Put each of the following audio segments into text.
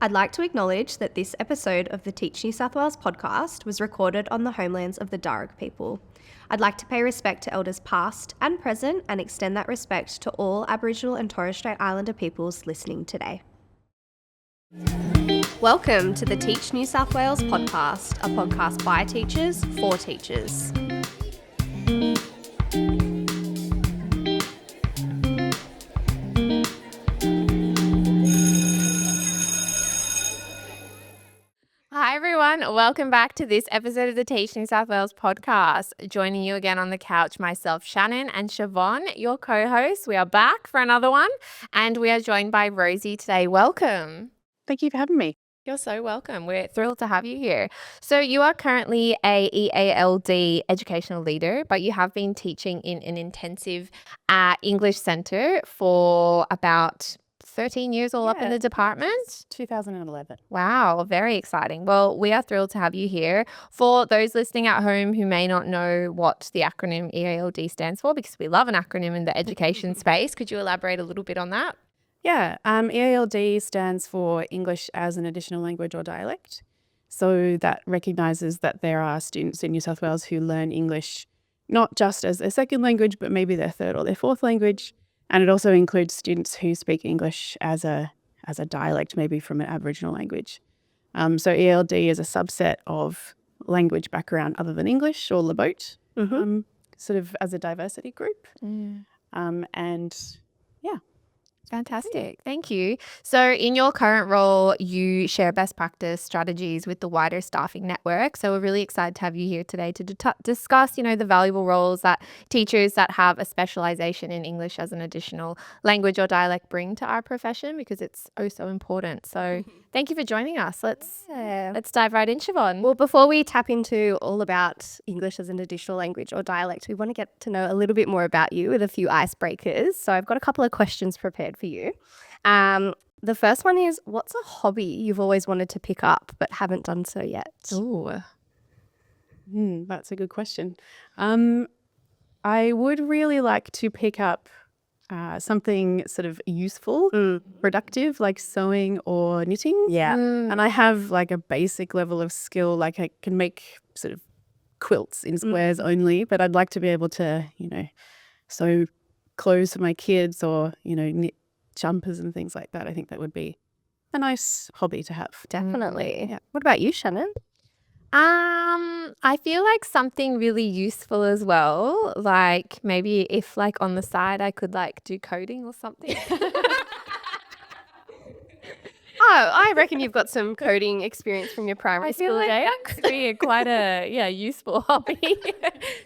I'd like to acknowledge that this episode of the Teach New South Wales podcast was recorded on the homelands of the Darug people. I'd like to pay respect to elders past and present and extend that respect to all Aboriginal and Torres Strait Islander peoples listening today. Welcome to the Teach New South Wales podcast, a podcast by teachers for teachers. Hi everyone, welcome back to this episode of the Teach New South Wales podcast. Joining you again on the couch, myself, Shannon, and Siobhan, your co-hosts. We are back for another one, and we are joined by Rosie today. Welcome. Thank you for having me. You're so welcome. We're thrilled to have you here. So you are currently a EALD educational leader, but you have been teaching in an intensive English centre for about 13 years all up in the department? 2011. Wow, very exciting. Well, we are thrilled to have you here. For those listening at home who may not know what the acronym EALD stands for, because we love an acronym in the education space, could you elaborate a little bit on that? Yeah, EALD stands for English as an Additional Language or Dialect. So that recognises that there are students in New South Wales who learn English not just as a second language, but maybe their third or their fourth language. And it also includes students who speak English as a dialect, maybe from an Aboriginal language. So EALD is a subset of language background other than English or LeBoat, sort of as a diversity group. Fantastic. Thank you. So in your current role, you share best practice strategies with the wider staffing network. So we're really excited to have you here today to discuss, the valuable roles that teachers that have a specialization in English as an additional language or dialect bring to our profession, because it's oh so important. So thank you for joining us. Let's dive right in, Siobhan. Well, before we tap into all about English as an additional language or dialect, we want to get to know a little bit more about you with a few icebreakers. So I've got a couple of questions prepared for you. The first one is, what's a hobby you've always wanted to pick up but haven't done so yet? Ooh. That's a good question. I would really like to pick up something sort of useful, productive, like sewing or knitting. Yeah. And I have like a basic level of skill, like I can make sort of quilts in squares only, but I'd like to be able to, sew clothes for my kids or, knit jumpers and things like that. I think that would be a nice hobby to have. Definitely. Yeah. What about you, Shannon? I feel like something really useful as well. Like maybe if like on the side I could like do coding or something. Oh, I reckon you've got some coding experience from your primary school days. That could be quite a useful hobby.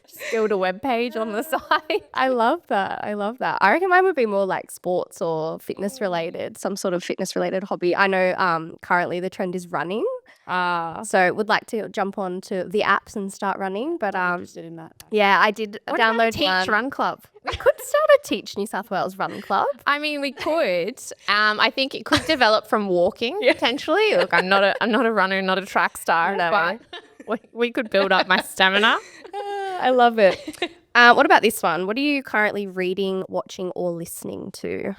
Just build a web page on the side. I love that. I reckon mine would be more like sports or fitness related, some sort of fitness related hobby. I know currently the trend is running. So would like to jump on to the apps and start running. But I'm interested in that. Yeah, I did download Teach Run Club. We could start a Teach New South Wales Run Club. I mean, we could. I think it could develop from walking potentially. Look, I'm not a runner, not a track star. But we could build up my stamina. I love it. What about this one? What are you currently reading, watching, or listening to?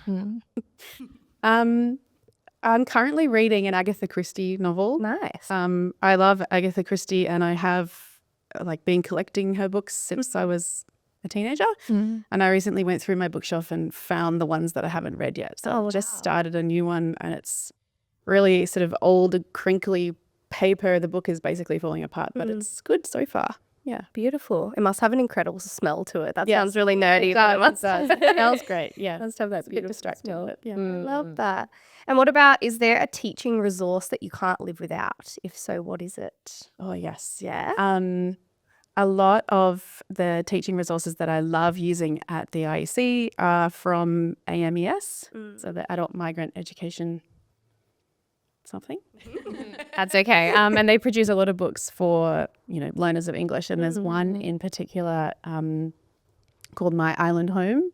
I'm currently reading an Agatha Christie novel. Nice. I love Agatha Christie, and I have been collecting her books since I was a teenager. And I recently went through my bookshelf and found the ones that I haven't read yet. So I've just started a new one, and it's really sort of old, crinkly paper. The book is basically falling apart, but it's good so far. Yeah. Beautiful. It must have an incredible smell to it. That sounds really nerdy. It does. It smells great. Yeah. It must have that beautiful distracting. smell. Yeah. Love that. And what about, is there a teaching resource that you can't live without? If so, what is it? Oh, yes. Yeah. A lot of the teaching resources that I love using at the IEC are from AMES, so the Adult Migrant Education something. That's okay. And they produce a lot of books for, learners of English. And there's one in particular called My Island Home.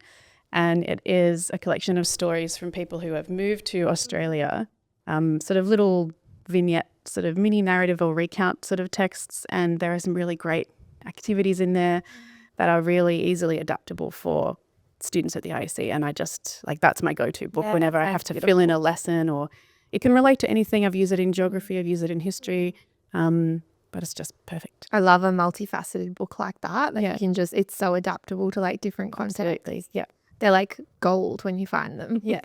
And it is a collection of stories from people who have moved to Australia, sort of little vignette, sort of mini narrative or recount sort of texts. And there are some really great activities in there that are really easily adaptable for students at the IEC. And I just, that's my go-to book whenever I have to fill in a lesson or it can relate to anything. I've used it in geography, I've used it in history, but it's just perfect. I love a multifaceted book like that. Yeah. You can just, it's so adaptable to like different contexts. Absolutely. Yeah. They're like gold when you find them. Yeah.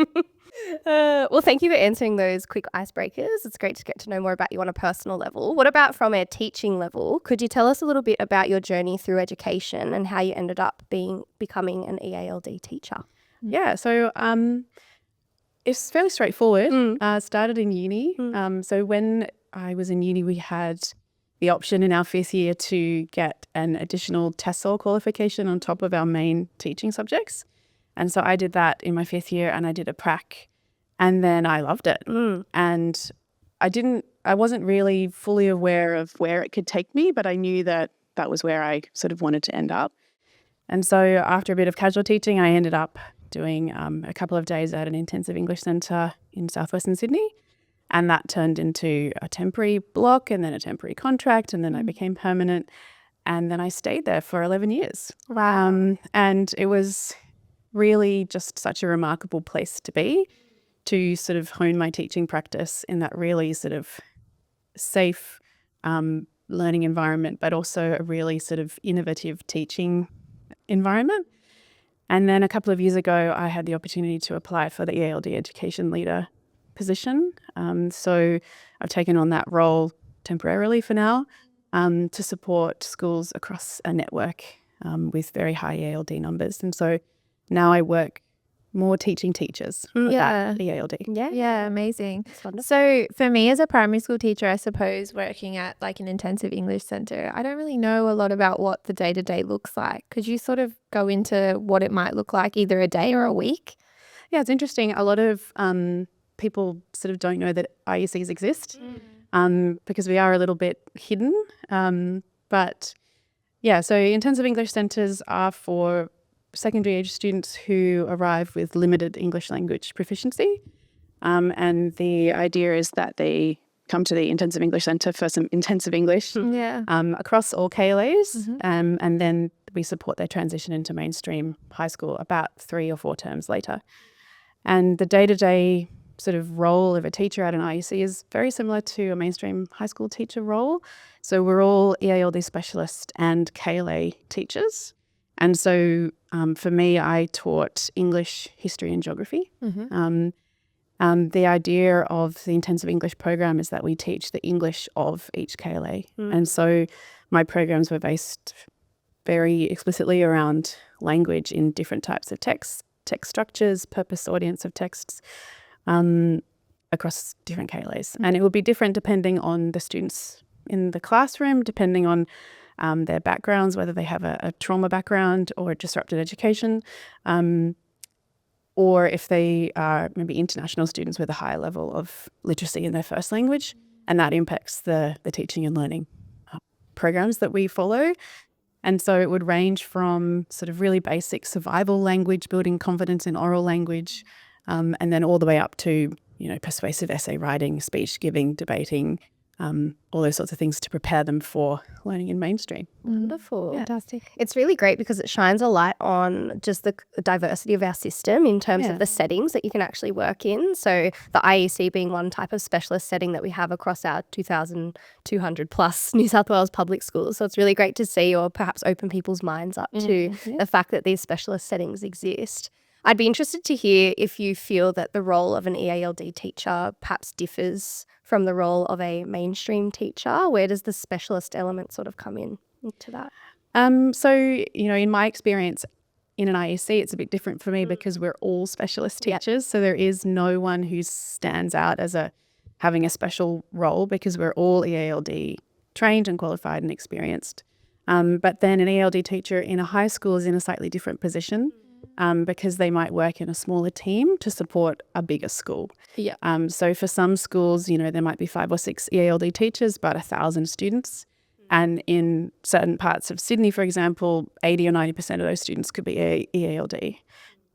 Well, thank you for answering those quick icebreakers. It's great to get to know more about you on a personal level. What about from a teaching level? Could you tell us a little bit about your journey through education and how you ended up becoming an EALD teacher? Yeah. So it's fairly straightforward. Started in uni. So when I was in uni, we had the option in our fifth year to get an additional TESOL qualification on top of our main teaching subjects. And so I did that in my fifth year, and I did a prac, and then I loved it. And I wasn't really fully aware of where it could take me, but I knew that that was where I sort of wanted to end up. And so after a bit of casual teaching, I ended up doing a couple of days at an intensive English centre in southwestern Sydney. And that turned into a temporary block and then a temporary contract, and then I became permanent. And then I stayed there for 11 years. Wow. And it was really just such a remarkable place to be, to sort of hone my teaching practice in that really sort of safe learning environment, but also a really sort of innovative teaching environment. And then a couple of years ago, I had the opportunity to apply for the EALD education leader position. So I've taken on that role temporarily for now to support schools across a network with very high EALD numbers. And so now I work more teaching teachers with that EALD. Yeah, amazing. So for me as a primary school teacher, I suppose working at like an intensive English centre, I don't really know a lot about what the day-to-day looks like. Could you sort of go into what it might look like either a day or a week? Yeah, it's interesting. A lot of people sort of don't know that IECs exist because we are a little bit hidden. But yeah, so intensive English centres are for secondary age students who arrive with limited English language proficiency. And the idea is that they come to the intensive English centre for some intensive English across all KLAs, and then we support their transition into mainstream high school about 3 or 4 terms later. And the day-to-day sort of role of a teacher at an IEC is very similar to a mainstream high school teacher role. So we're all EALD specialist and KLA teachers. And so for me, I taught English, history and geography. The idea of the intensive English program is that we teach the English of each KLA. And so my programs were based very explicitly around language in different types of text structures, purpose audience of texts across different KLAs. And it will be different depending on the students in the classroom, depending on their backgrounds, whether they have a trauma background or a disrupted education, or if they are maybe international students with a higher level of literacy in their first language, and that impacts the teaching and learning programs that we follow. And so it would range from sort of really basic survival language, building confidence in oral language, and then all the way up to, persuasive essay writing, speech giving, debating, all those sorts of things to prepare them for learning in mainstream. Wonderful. Yeah. Fantastic. It's really great because it shines a light on just the diversity of our system in terms of the settings that you can actually work in. So the IEC being one type of specialist setting that we have across our 2,200 plus New South Wales public schools. So it's really great to see, or perhaps open people's minds up to the fact that these specialist settings exist. I'd be interested to hear if you feel that the role of an EALD teacher perhaps differs from the role of a mainstream teacher. Where does the specialist element sort of come into that? So, in my experience in an IEC, it's a bit different for me because we're all specialist teachers. So there is no one who stands out as having a special role because we're all EALD trained and qualified and experienced. But then an EALD teacher in a high school is in a slightly different position. Because they might work in a smaller team to support a bigger school. So for some schools, there might be 5 or 6 EALD teachers, but 1,000 students. And in certain parts of Sydney, for example, 80 or 90% of those students could be EALD.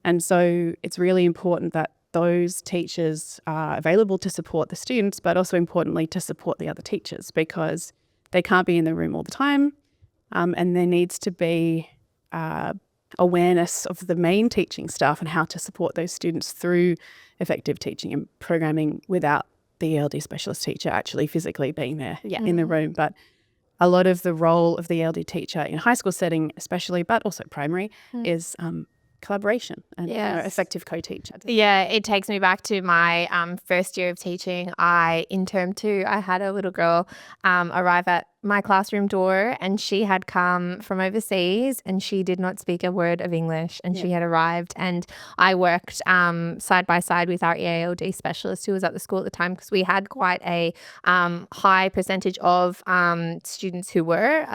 And so it's really important that those teachers are available to support the students, but also importantly to support the other teachers, because they can't be in the room all the time. And there needs to be awareness of the main teaching staff and how to support those students through effective teaching and programming without the ELD specialist teacher actually physically being there Yeah. in the room. But a lot of the role of the ELD teacher in high school setting especially, but also primary, is collaboration and Yes. effective co-teacher. Yeah, it takes me back to my first year of teaching. In term 2, I had a little girl arrive at my classroom door, and she had come from overseas and she did not speak a word of English, and she had arrived, and I worked side by side with our EALD specialist who was at the school at the time, because we had quite a high percentage of students who were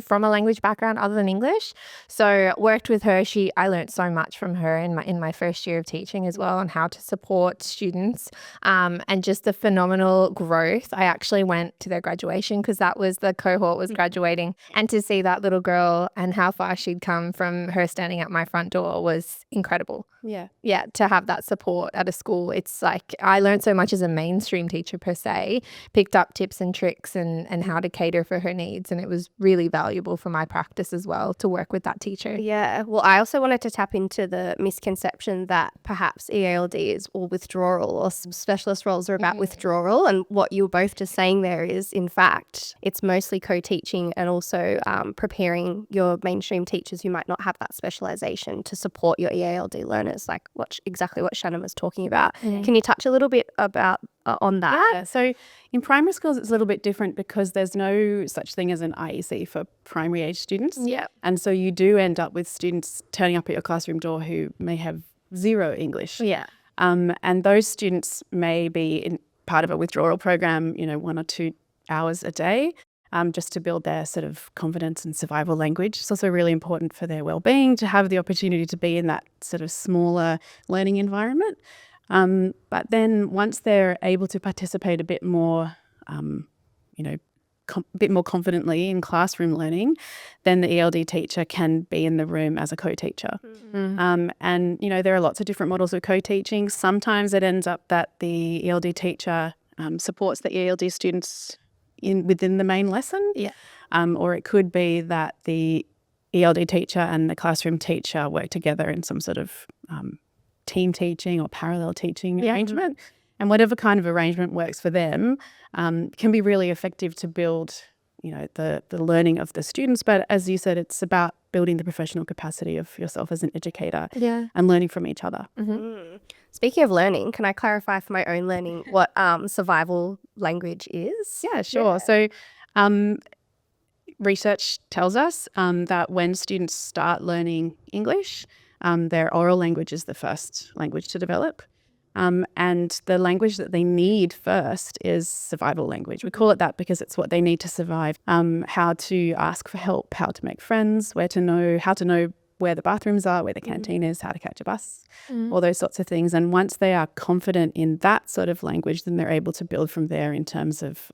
from a language background other than English. So worked with her. I learned so much from her in my first year of teaching as well, on how to support students and just the phenomenal growth. I actually went to their graduation, because that was the cohort was graduating, and to see that little girl and how far she'd come from her standing at my front door was incredible. Yeah, to have that support at a school, it's like I learned so much as a mainstream teacher per se, picked up tips and tricks and how to cater for her needs, and it was really valuable for my practice as well to work with that teacher. Yeah. Well, I also wanted to tap into the misconception that perhaps EALD is all withdrawal, or specialist roles are about withdrawal. And what you were both just saying there is, in fact, it's mostly co-teaching and also preparing your mainstream teachers who might not have that specialisation to support your EALD learners, like exactly what Shannon was talking about. Can you touch a little bit about on that? Yeah, so in primary schools it's a little bit different, because there's no such thing as an IEC for primary age students. Yeah. And so you do end up with students turning up at your classroom door who may have zero English. Yeah. And those students may be in part of a withdrawal program, 1 or 2 hours a day, just to build their sort of confidence and survival language. It's also really important for their well-being to have the opportunity to be in that sort of smaller learning environment. But then once they're able to participate a bit more, bit more confidently in classroom learning, then the ELD teacher can be in the room as a co-teacher. And, there are lots of different models of co-teaching. Sometimes it ends up that the ELD teacher supports the ELD students within the main lesson. Yeah. Or it could be that the ELD teacher and the classroom teacher work together in some sort of team teaching or parallel teaching arrangement. And whatever kind of arrangement works for them can be really effective to build, the learning of the students. But as you said, it's about building the professional capacity of yourself as an educator and learning from each other. Speaking of learning, can I clarify for my own learning what survival language is? Yeah, sure. So research tells us that when students start learning English, their oral language is the first language to develop. And the language that they need first is survival language. We call it that because it's what they need to survive. How to ask for help, how to make friends, how to know where the bathrooms are, where the canteen is, how to catch a bus, all those sorts of things. And once they are confident in that sort of language, then they're able to build from there in terms of,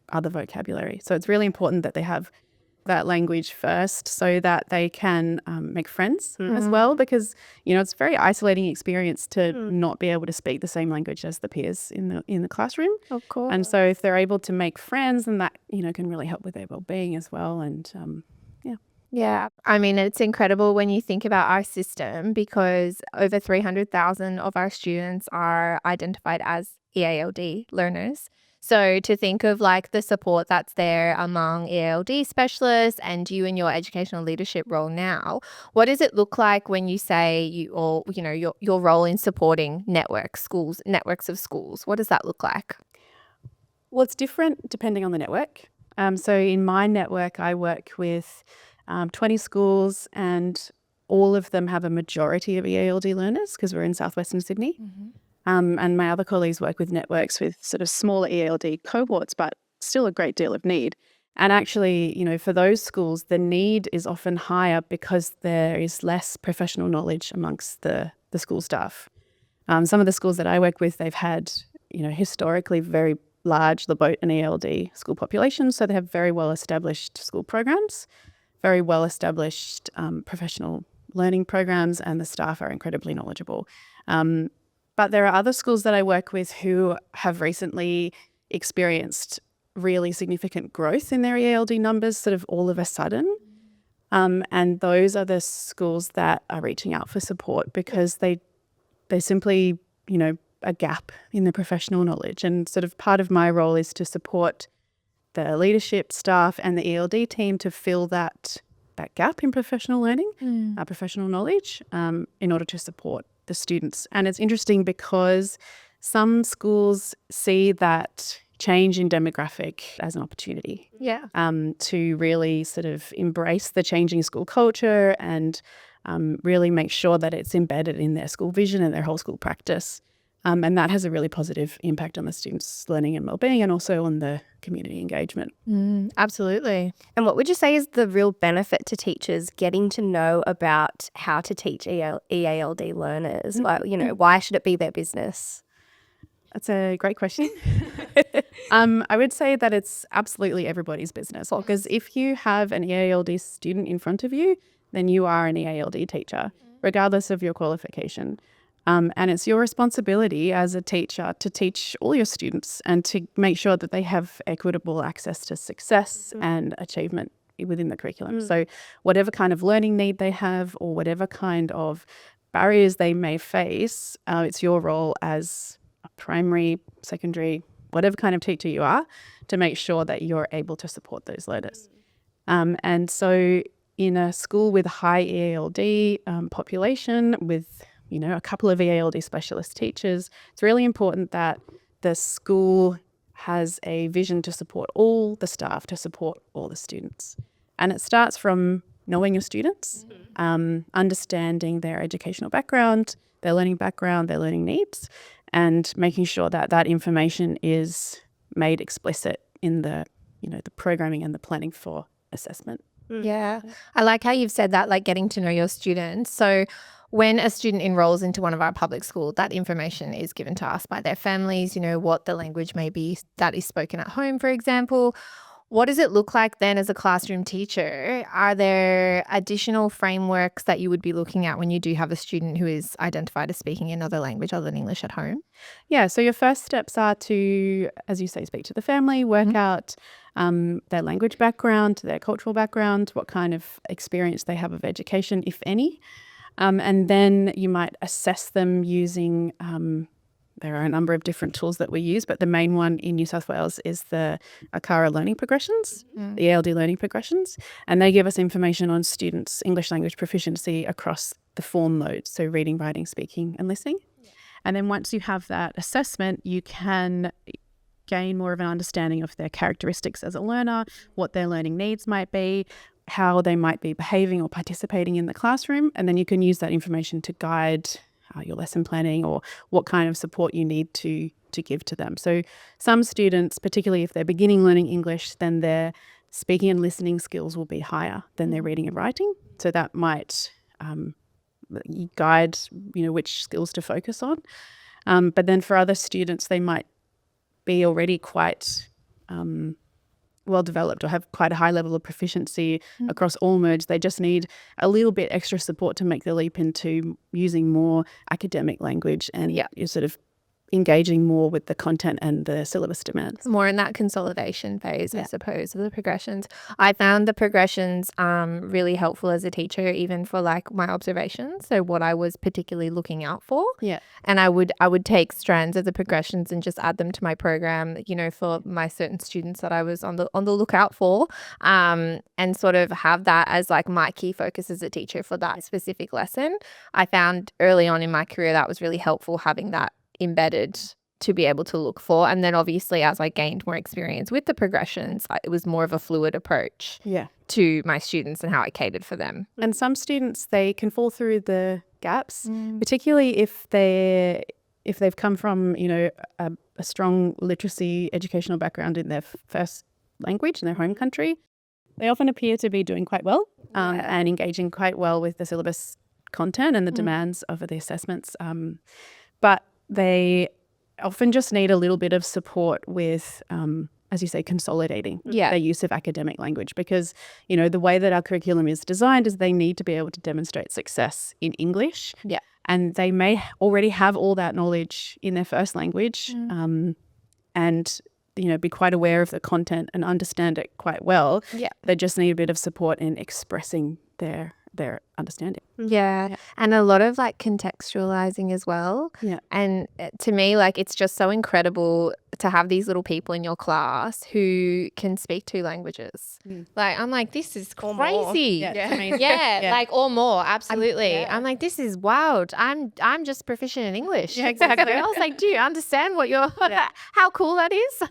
other vocabulary. So it's really important that they have that language first so that they can make friends as well, because it's a very isolating experience to not be able to speak the same language as the peers in the classroom. Of course. And so if they're able to make friends, then that can really help with their well-being as well. And Yeah, I mean, it's incredible when you think about our system, because over 300,000 of our students are identified as EALD learners. So to think of like the support that's there among EALD specialists and you in your educational leadership role now, what does it look like when you say your role in supporting networks of schools? What does that look like? Well, it's different depending on the network. So in my network, I work with 20 schools, and all of them have a majority of EALD learners because we're in southwestern Sydney. And my other colleagues work with networks with sort of smaller EALD cohorts, but still a great deal of need. And actually, for those schools, the need is often higher because there is less professional knowledge amongst the school staff. Some of the schools that I work with, they've had, historically very large LeBoat and EALD school populations. So they have very well-established school programs, very well-established professional learning programs, and the staff are incredibly knowledgeable. But there are other schools that I work with who have recently experienced really significant growth in their EALD numbers sort of all of a sudden. And those are the schools that are reaching out for support because they simply, a gap in the professional knowledge. And sort of part of my role is to support the leadership staff and the ELD team to fill that gap in professional learning, professional knowledge, in order to support the students. And it's interesting because some schools see that change in demographic as an opportunity. Yeah. To really sort of embrace the changing school culture and really make sure that it's embedded in their school vision and their whole school practice. And that has a really positive impact on the students' learning and wellbeing and also on the community engagement. Absolutely. And what would you say is the real benefit to teachers getting to know about how to teach EALD learners? Like, why should it be their business? That's a great question. I would say that it's absolutely everybody's business, because if you have an EALD student in front of you, then you are an EALD teacher, regardless of your qualification. And it's your responsibility as a teacher to teach all your students and to make sure that they have equitable access to success and achievement within the curriculum. So whatever kind of learning need they have or whatever kind of barriers they may face, it's your role as a primary, secondary, whatever kind of teacher you are, to make sure that you're able to support those learners. And so in a school with a high EALD population, with a couple of EALD specialist teachers, it's really important that the school has a vision to support all the staff, to support all the students. And it starts from knowing your students, understanding their educational background, their learning needs, and making sure that that information is made explicit in the programming and the planning for assessment. Yeah. I like how you've said that, like getting to know your students. So when a student enrolls into one of our public schools, that information is given to us by their families, what the language may be that is spoken at home, for example. What does it look like then as a classroom teacher? Are there additional frameworks that you would be looking at when you do have a student who is identified as speaking another language other than English at home? Yeah, so your first steps are to, as you say, speak to the family, work out their language background, their cultural background, what kind of experience they have of education, if any. And then you might assess them using, there are a number of different tools that we use, but the main one in New South Wales is the ACARA learning progressions, the EALD learning progressions, and they give us information on students' English language proficiency across the 4 modes, so reading, writing, speaking and listening. Yeah. And then once you have that assessment, you can gain more of an understanding of their characteristics as a learner, what their learning needs might be, how they might be behaving or participating in the classroom, and then you can use that information to guide your lesson planning or what kind of support you need to give to them. So some students, particularly if they're beginning learning English, then their speaking and listening skills will be higher than their reading and writing. So that might guide, which skills to focus on. But then for other students, they might be already quite well developed or have quite a high level of proficiency across all modes. They just need a little bit extra support to make the leap into using more academic language and you're sort of engaging more with the content and the syllabus demands. More in that consolidation phase, I suppose, of the progressions. I found the progressions really helpful as a teacher, even for like my observations. So what I was particularly looking out for. Yeah. And I would take strands of the progressions and just add them to my program, for my certain students that I was on the lookout for, and sort of have that as like my key focus as a teacher for that specific lesson. I found early on in my career that was really helpful, having that embedded to be able to look for. And then obviously as I gained more experience with the progressions, it was more of a fluid approach to my students and how I catered for them. And some students, they can fall through the gaps, particularly if they've come from, a strong literacy educational background in their first language in their home country. They often appear to be doing quite well and engaging quite well with the syllabus content and the demands of the assessments. But they often just need a little bit of support with, as you say, consolidating their use of academic language, because, the way that our curriculum is designed is they need to be able to demonstrate success in English. Yeah. And they may already have all that knowledge in their first language and, be quite aware of the content and understand it quite well. Yeah. They just need a bit of support in expressing their their understanding. Yeah. And a lot of like contextualizing as well. Yeah. And to me, like, it's just so incredible to have these little people in your class who can speak 2 languages. Like, I'm like, this is Or more. crazy. Yeah, it's amazing. Yeah, like, or more, absolutely. yeah. I'm like, this is wild. I'm just proficient in English. Yeah, exactly. I was like, do you understand what you're how cool that is?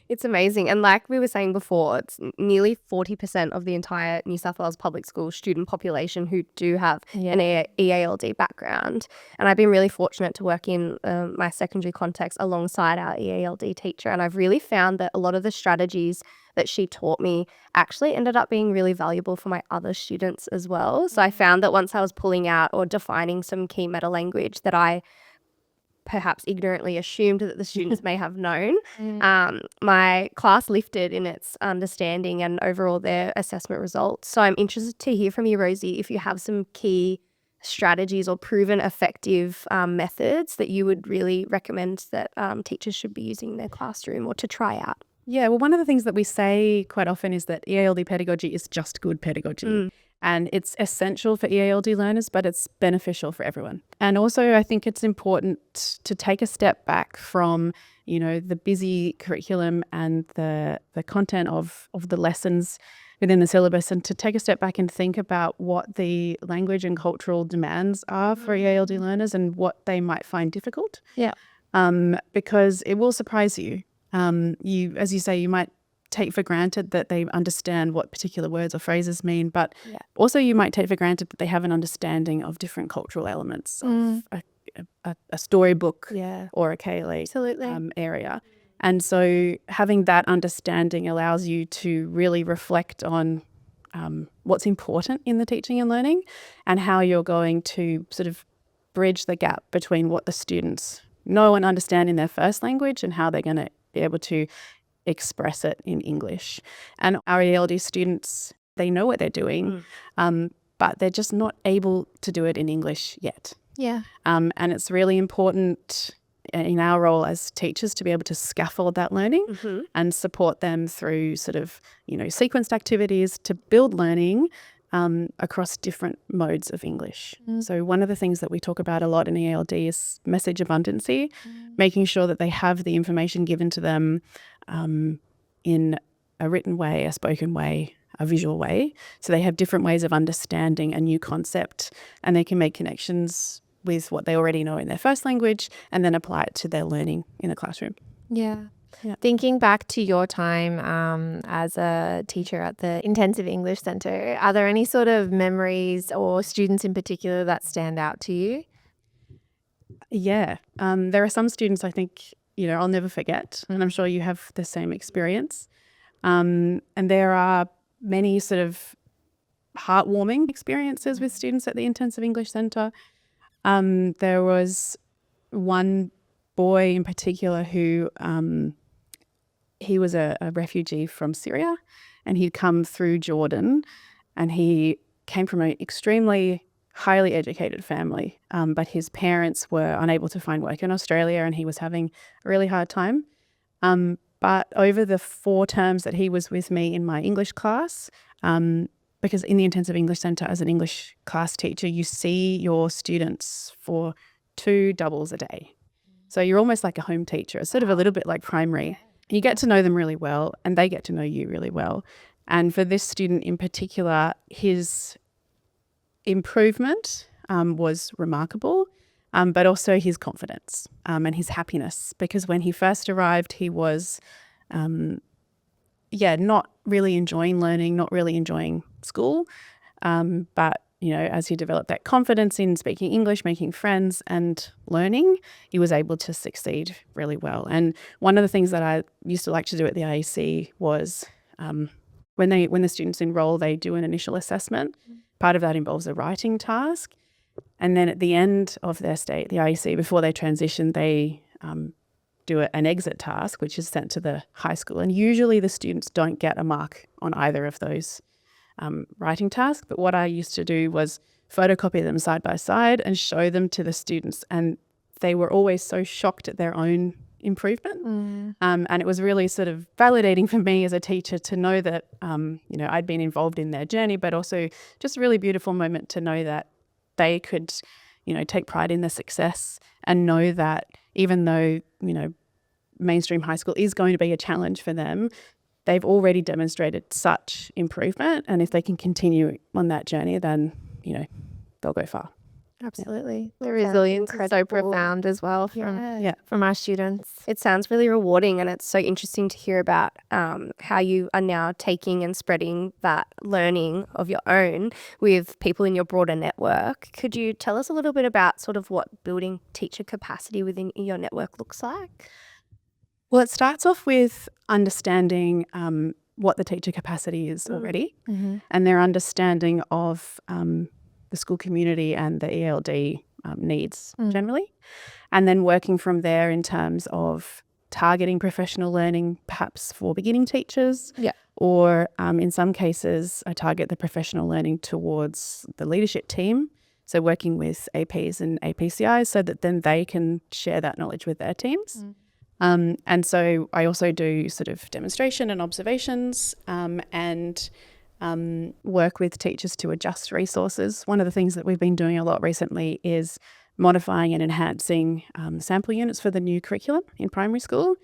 It's amazing. And like we were saying before, it's nearly 40% of the entire New South Wales public school student population who do have an EALD background. And I've been really fortunate to work in my secondary context alongside our EALD teacher. And I've really found that a lot of the strategies that she taught me actually ended up being really valuable for my other students as well. So I found that once I was pulling out or defining some key meta language that I perhaps ignorantly assumed that the students may have known, my class lifted in its understanding and overall their assessment results. So I'm interested to hear from you, Rosie, if you have some key strategies or proven effective methods that you would really recommend that teachers should be using in their classroom or to try out. Yeah, well, one of the things that we say quite often is that EALD pedagogy is just good pedagogy. And it's essential for EALD learners, but it's beneficial for everyone. And also, I think it's important to take a step back from, the busy curriculum and the content of the lessons within the syllabus, and to take a step back and think about what the language and cultural demands are for EALD learners and what they might find difficult. Yeah. Because it will surprise you. As you say, you might take for granted that they understand what particular words or phrases mean, but also you might take for granted that they have an understanding of different cultural elements of a storybook or a KLE area. And so having that understanding allows you to really reflect on what's important in the teaching and learning and how you're going to sort of bridge the gap between what the students know and understand in their first language and how they're going to be able to express it in English. And our ELD students, they know what they're doing, but they're just not able to do it in English yet. Yeah. And it's really important in our role as teachers to be able to scaffold that learning and support them through sort of, sequenced activities to build learning across different modes of English. So one of the things that we talk about a lot in ELD is message abundancy, making sure that they have the information given to them in a written way, a spoken way, a visual way. So they have different ways of understanding a new concept and they can make connections with what they already know in their first language and then apply it to their learning in the classroom. Yeah. Thinking back to your time as a teacher at the Intensive English Centre, are there any sort of memories or students in particular that stand out to you? Yeah. There are some students I think, I'll never forget, and I'm sure you have the same experience. And there are many sort of heartwarming experiences with students at the Intensive English Centre. There was one boy in particular who he was a refugee from Syria and he'd come through Jordan and he came from an extremely highly educated family, but his parents were unable to find work in Australia and he was having a really hard time. But over the 4 terms that he was with me in my English class, because in the Intensive English Centre as an English class teacher, you see your students for 2 doubles a day. So you're almost like a home teacher. It's sort of a little bit like primary. You get to know them really well and they get to know you really well. And for this student in particular, his improvement was remarkable, but also his confidence and his happiness, because when he first arrived, he was, not really enjoying learning, not really enjoying school. But, as he developed that confidence in speaking English, making friends and learning, he was able to succeed really well. And one of the things that I used to like to do at the IEC was when the students enroll, they do an initial assessment. Part of that involves a writing task. And then at the end of their stay at the IEC, before they transition, they do an exit task, which is sent to the high school. And usually the students don't get a mark on either of those writing tasks. But what I used to do was photocopy them side by side and show them to the students. And they were always so shocked at their own improvement. And it was really sort of validating for me as a teacher to know that, I'd been involved in their journey, but also just a really beautiful moment to know that they could, take pride in their success and know that even though, mainstream high school is going to be a challenge for them, they've already demonstrated such improvement. And if they can continue on that journey, then, they'll go far. Absolutely. The resilience is so profound as well from our students. It sounds really rewarding, and it's so interesting to hear about how you are now taking and spreading that learning of your own with people in your broader network. Could you tell us a little bit about sort of what building teacher capacity within your network looks like? Well, it starts off with understanding what the teacher capacity is already and their understanding of the school community and the ELD needs generally, and then working from there in terms of targeting professional learning, perhaps for beginning teachers, or in some cases I target the professional learning towards the leadership team, so working with APs and APCIs so that then they can share that knowledge with their teams. And so I also do sort of demonstration and observations and work with teachers to adjust resources. One of the things that we've been doing a lot recently is modifying and enhancing sample units for the new curriculum in primary school.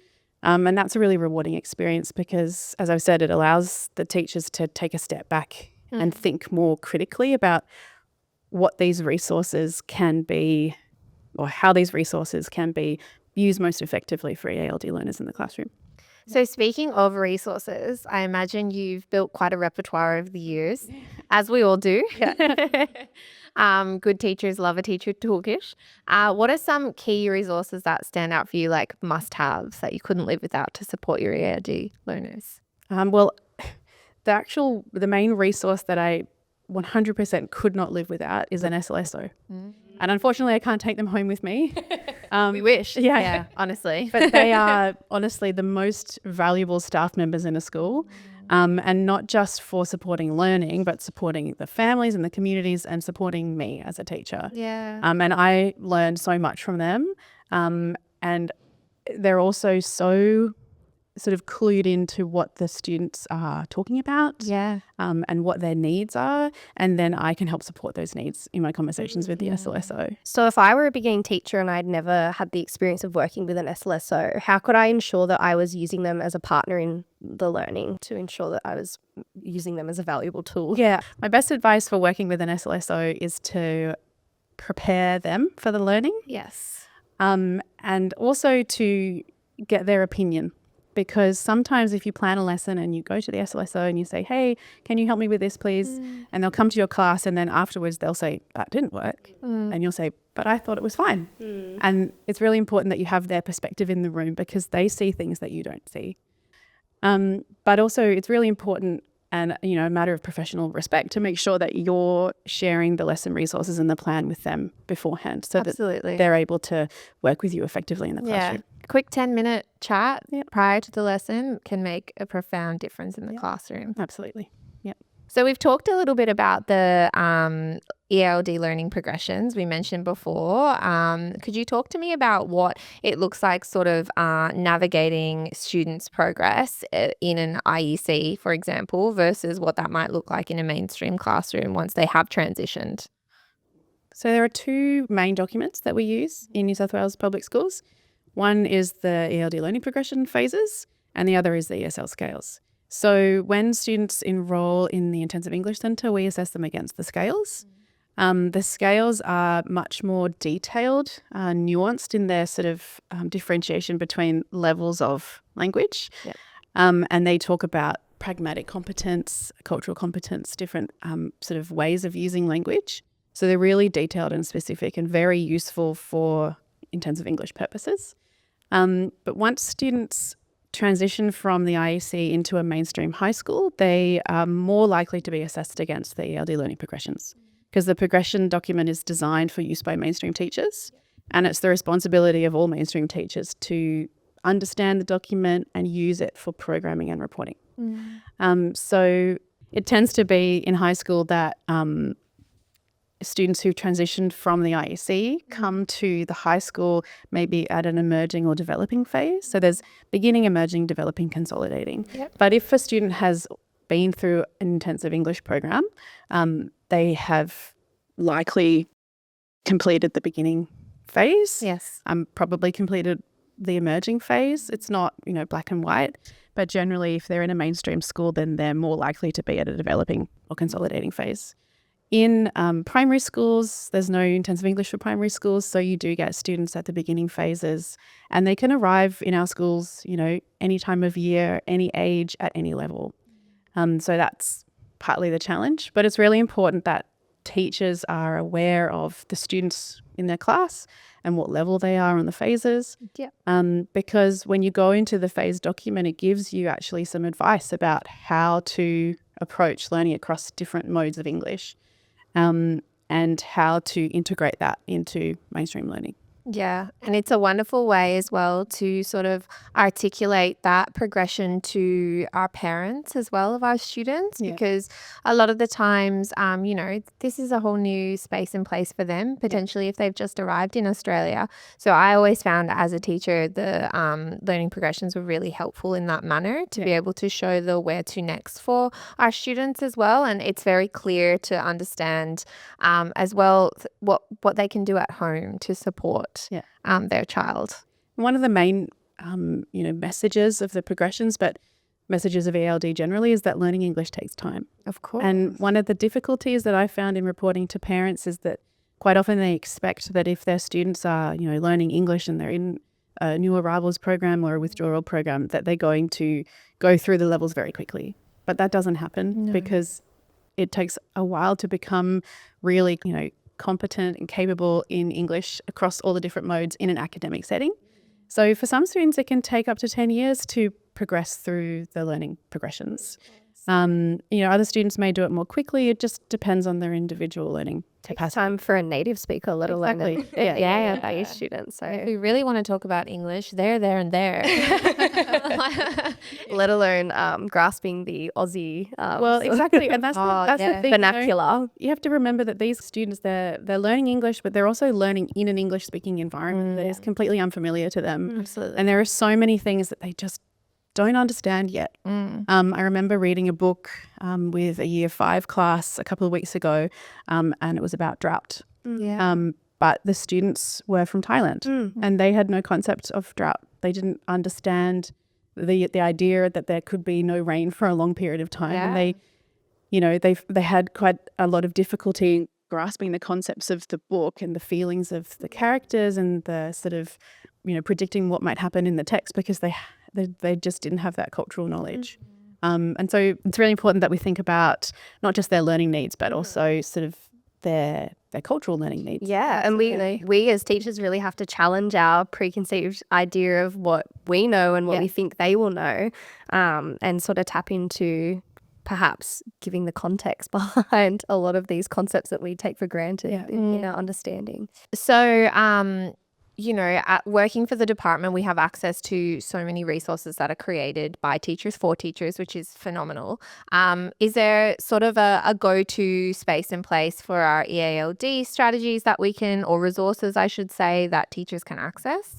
And that's a really rewarding experience because, as I've said, it allows the teachers to take a step back and think more critically about what these resources can be or how these resources can be used most effectively for EALD learners in the classroom. So speaking of resources, I imagine you've built quite a repertoire over the years, as we all do. Good teachers love a teacher toolkit. What are some key resources that stand out for you, like must-haves that you couldn't live without to support your EALD learners? Well, the main resource that I 100% could not live without is an SLSO. And unfortunately, I can't take them home with me. We wish. Yeah, honestly. But they are honestly the most valuable staff members in a school. And not just for supporting learning, but supporting the families and the communities and supporting me as a teacher. And I learned so much from them. And they're also so sort of clued into what the students are talking about and what their needs are. And then I can help support those needs in my conversations with the SLSO. So if I were a beginning teacher and I'd never had the experience of working with an SLSO, how could I ensure that I was using them as a partner in the learning to ensure that I was using them as a valuable tool? My best advice for working with an SLSO is to prepare them for the learning. And also to get their opinion. Because sometimes if you plan a lesson and you go to the SLSO and you say, hey, can you help me with this, please? And they'll come to your class and then afterwards they'll say, that didn't work. And you'll say, but I thought it was fine. And it's really important that you have their perspective in the room because they see things that you don't see. But also it's really important and, a matter of professional respect to make sure that you're sharing the lesson resources and the plan with them beforehand so that they're able to work with you effectively in the classroom. Quick 10-minute chat prior to the lesson can make a profound difference in the classroom. Absolutely. So we've talked a little bit about the EALD learning progressions we mentioned before. Could you talk to me about what it looks like sort of navigating students' progress in an IEC, for example, versus what that might look like in a mainstream classroom once they have transitioned? So there are two main documents that we use in New South Wales public schools. One is the ELD learning progression phases and the other is the ESL scales. So when students enroll in the Intensive English Centre, we assess them against the scales. The scales are much more detailed, nuanced in their sort of differentiation between levels of language. And they talk about pragmatic competence, cultural competence, different sort of ways of using language. So they're really detailed and specific and very useful for intensive English purposes. But once students transition from the IEC into a mainstream high school, they are more likely to be assessed against the ELD learning progressions because the progression document is designed for use by mainstream teachers and it's the responsibility of all mainstream teachers to understand the document and use it for programming and reporting. So it tends to be in high school that students who've transitioned from the IEC come to the high school maybe at an emerging or developing phase. So there's beginning, emerging, developing, consolidating. Yep. But if a student has been through an intensive English program, they have likely completed the beginning phase. Yes. Probably completed the emerging phase. It's not, black and white. But generally, if they're in a mainstream school, then they're more likely to be at a developing or consolidating phase. In primary schools, there's no intensive English for primary schools, so you do get students at the beginning phases, and they can arrive in our schools, any time of year, any age, at any level. So that's partly the challenge, but it's really important that teachers are aware of the students in their class and what level they are on the phases. Yep. Because when you go into the phase document, it gives you actually some advice about how to approach learning across different modes of English. And how to integrate that into mainstream learning. Yeah, and it's a wonderful way as well to sort of articulate that progression to our parents as well of our students, because a lot of the times, this is a whole new space and place for them, potentially if they've just arrived in Australia. So I always found as a teacher, the learning progressions were really helpful in that manner to be able to show the where to next for our students as well. And it's very clear to understand as well what they can do at home to support their child. One of the main, messages of the progressions, but messages of EALD generally, is that learning English takes time. Of course. And one of the difficulties that I found in reporting to parents is that quite often they expect that if their students are, learning English and they're in a new arrivals program or a withdrawal program, that they're going to go through the levels very quickly. But that doesn't happen because it takes a while to become really, competent and capable in English across all the different modes in an academic setting. So for some students, it can take up to 10 years to progress through the learning progressions. Other students may do it more quickly. It just depends on their individual learning capacity. Takes time for a native speaker, let alone a student. So if we really want to talk about English, there, and there. let alone grasping the Aussie. Well, exactly, and that's the thing. Vernacular. You have to remember that these students, they're learning English, but they're also learning in an English-speaking environment that is completely unfamiliar to them. Absolutely. And there are so many things that they just don't understand yet. I remember reading a book with a year 5 class a couple of weeks ago, and it was about drought. But the students were from Thailand and they had no concept of drought. They didn't understand the idea that there could be no rain for a long period of time. And they had quite a lot of difficulty grasping the concepts of the book and the feelings of the characters and the sort of, predicting what might happen in the text, because they just didn't have that cultural knowledge. And so it's really important that we think about not just their learning needs, but also sort of their cultural learning needs. Yeah, and we as teachers really have to challenge our preconceived idea of what we know and what we think they will know, and sort of tap into perhaps giving the context behind a lot of these concepts that we take for granted in our understanding. So, at working for the department, we have access to so many resources that are created by teachers for teachers, which is phenomenal. Is there sort of a go-to space and place for our EALD strategies that we can, or resources, I should say, that teachers can access?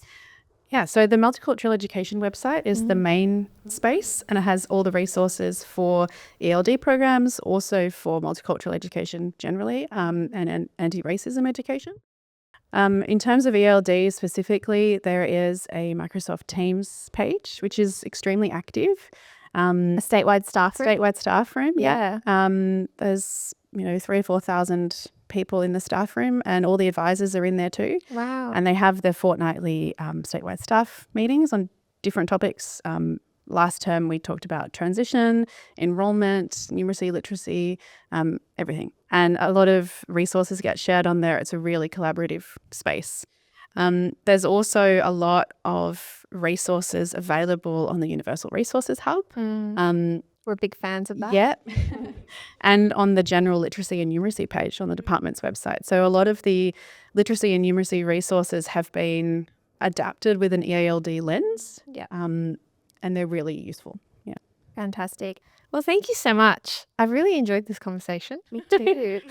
Yeah, so the Multicultural Education website is the main space, and it has all the resources for ELD programs, also for multicultural education generally, and anti-racism education. In terms of ELD specifically, there is a Microsoft Teams page, which is extremely active. A statewide staff room? Yeah. There's, 3,000 or 4,000 people in the staff room, and all the advisors are in there too. Wow. And they have their fortnightly statewide staff meetings on different topics. Last term, we talked about transition, enrollment, numeracy, literacy, everything. And a lot of resources get shared on there. It's a really collaborative space. There's also a lot of resources available on the Universal Resources Hub. We're big fans of that. Yeah. And on the general literacy and numeracy page on the department's website. So a lot of the literacy and numeracy resources have been adapted with an EALD lens. Yeah. And they're really useful. Yeah. Fantastic. Well, thank you so much. I've really enjoyed this conversation. Me too.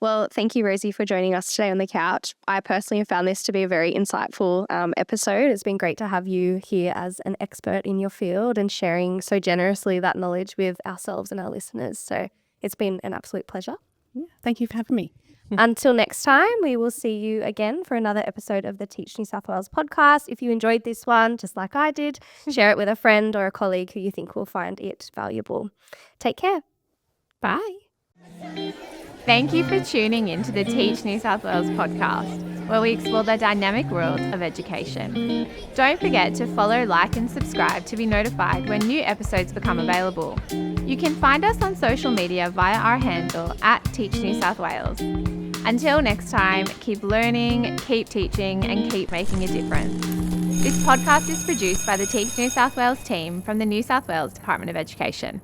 Well, thank you, Rosie, for joining us today on the couch. I personally have found this to be a very insightful episode. It's been great to have you here as an expert in your field and sharing so generously that knowledge with ourselves and our listeners. So it's been an absolute pleasure. Yeah, thank you for having me. Until next time, we will see you again for another episode of the Teach New South Wales podcast. If you enjoyed this one, just like I did, share it with a friend or a colleague who you think will find it valuable. Take care. Bye. Thank you for tuning in to the Teach New South Wales podcast, where we explore the dynamic world of education. Don't forget to follow, like and subscribe to be notified when new episodes become available. You can find us on social media via our handle @TeachNewSouthWales. Until next time, keep learning, keep teaching and keep making a difference. This podcast is produced by the Teach New South Wales team from the New South Wales Department of Education.